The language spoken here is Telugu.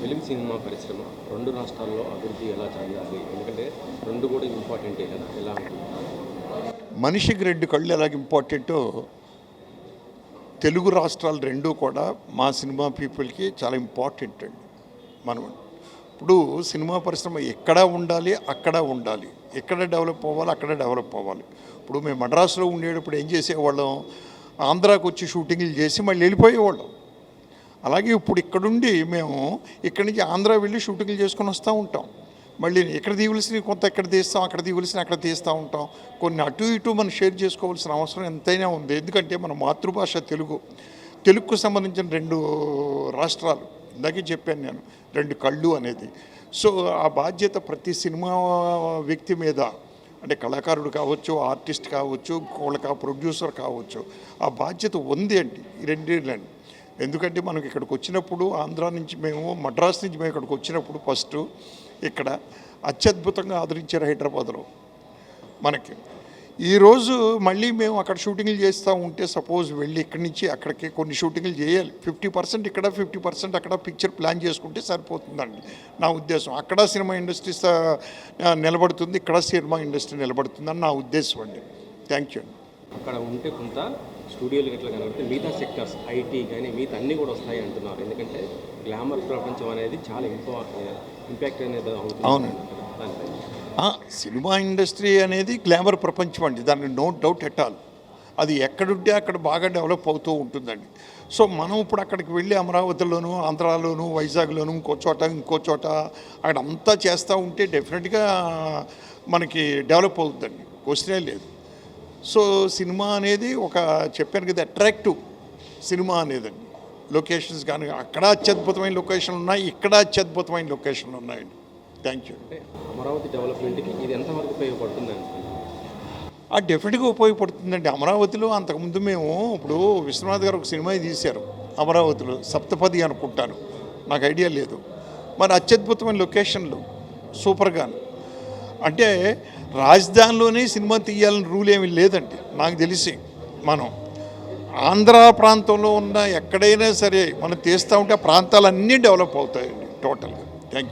తెలుగు సినిమా పరిశ్రమ 2 రాష్ట్రాల్లో అభివృద్ధి ఎలా చెందాలి? ఎందుకంటే 2 కూడా ఇంపార్టెంటే కదా! ఎలా ఉంటుంది? మనిషికి 2 కళ్ళు ఎలాగ ఇంపార్టెంటో తెలుగు రాష్ట్రాలు 2 కూడా మా సినిమా పీపుల్కి చాలా ఇంపార్టెంట్ అండి. మనం ఇప్పుడు సినిమా పరిశ్రమ ఎక్కడ ఉండాలి, అక్కడ ఉండాలి. ఎక్కడ డెవలప్ అవ్వాలి, అక్కడ డెవలప్ అవ్వాలి. ఇప్పుడు మేము మద్రాసులో ఉండేటప్పుడు ఏం చేసేవాళ్ళం, ఆంధ్రాకి వచ్చి షూటింగ్లు చేసి మళ్ళీ వెళ్ళిపోయేవాళ్ళం. అలాగే ఇప్పుడు ఇక్కడుండి మేము ఇక్కడి నుంచి ఆంధ్ర వెళ్ళి షూటింగ్లు చేసుకొని వస్తూ ఉంటాం. మళ్ళీ ఇక్కడ తీయవలసినవి కొంత ఎక్కడ తీస్తాం, అక్కడ తీయవలసిన అక్కడ తీస్తూ ఉంటాం. కొన్ని అటు ఇటు మనం షేర్ చేసుకోవాల్సిన అవసరం ఎంతైనా ఉంది. ఎందుకంటే మన మాతృభాష తెలుగుకు సంబంధించిన 2 రాష్ట్రాలు ఇందాకే చెప్పాను నేను, 2 కళ్ళు అనేది. సో ఆ బాధ్యత ప్రతి సినిమా వ్యక్తి మీద, అంటే కళాకారుడు కావచ్చు, ఆర్టిస్ట్ కావచ్చు, ప్రొడ్యూసర్ కావచ్చు, ఆ బాధ్యత ఉంది అండి ఈ 2 ఎందుకంటే మనకి ఇక్కడికి వచ్చినప్పుడు ఆంధ్రా నుంచి మద్రాస్ నుంచి మేము ఇక్కడికి వచ్చినప్పుడు ఫస్ట్ ఇక్కడ అత్యద్భుతంగా ఆదరించారు హైదరాబాద్లో మనకి. ఈరోజు మళ్ళీ మేము అక్కడ షూటింగ్లు చేస్తూ ఉంటే సపోజ్ వెళ్ళి ఇక్కడి నుంచి అక్కడికి కొన్ని షూటింగ్లు చేయాలి. 50% ఇక్కడ 50% అక్కడ పిక్చర్ ప్లాన్ చేసుకుంటే సరిపోతుందండి నా ఉద్దేశం. అక్కడ సినిమా ఇండస్ట్రీ నిలబడుతుంది, ఇక్కడ సినిమా ఇండస్ట్రీ నిలబడుతుందని నా ఉద్దేశం అండి. థ్యాంక్ యూ అండి. అక్కడ ఉంటే కొంత స్టూడియోలు ఎట్లా కనబడితే మిగతా సెక్టర్స్ ఐటీ కానీ మిగతా అన్నీ కూడా వస్తాయి అంటున్నారు. ఎందుకంటే గ్లామర్ ప్రపంచం అనేది చాలా ఇంపాక్ట్ అనేది అవుతుంది. అవునండి, సినిమా ఇండస్ట్రీ అనేది గ్లామర్ ప్రపంచం అండి, దాన్ని నో డౌట్ ఎట్ ఆల్. అది ఎక్కడుంటే అక్కడ బాగా డెవలప్ అవుతూ ఉంటుందండి. సో మనం ఇప్పుడు అక్కడికి వెళ్ళి అమరావతిలోను, ఆంధ్రాలోను, వైజాగ్లోను, ఇంకో చోట అక్కడ అంతా చేస్తూ ఉంటే డెఫినెట్గా మనకి డెవలప్ అవుతుందండి, క్వశ్చనే లేదు. సో సినిమా అనేది చెప్పాను కదా, అట్రాక్టివ్ సినిమా అనేదండి. లొకేషన్స్ కానీ అక్కడ అత్యద్భుతమైన లొకేషన్లు ఉన్నాయి, ఇక్కడ అత్యద్భుతమైన లొకేషన్లు ఉన్నాయండి. Thank you. అమరావతి డెవలప్మెంట్కి ఇది ఎంతవరకు ఉపయోగపడుతుందండి? డెఫినెట్గా ఉపయోగపడుతుందండి. అమరావతిలో అంతకుముందు ఇప్పుడు విశ్వనాథ్ గారు ఒక సినిమా తీశారు అమరావతిలో, సప్తపది అనుకుంటాను, నాకు ఐడియా లేదు. మరి అత్యద్భుతమైన లొకేషన్లు సూపర్గాను. అంటే రాజధానిలోనే సినిమా తీయాలని రూల్ ఏమీ లేదండి నాకు తెలిసి. మనం ఆంధ్ర ప్రాంతంలో ఉన్న ఎక్కడైనా సరే మనం తీస్తూ ఉంటే ఆ ప్రాంతాలన్నీ డెవలప్ అవుతాయండి టోటల్గా.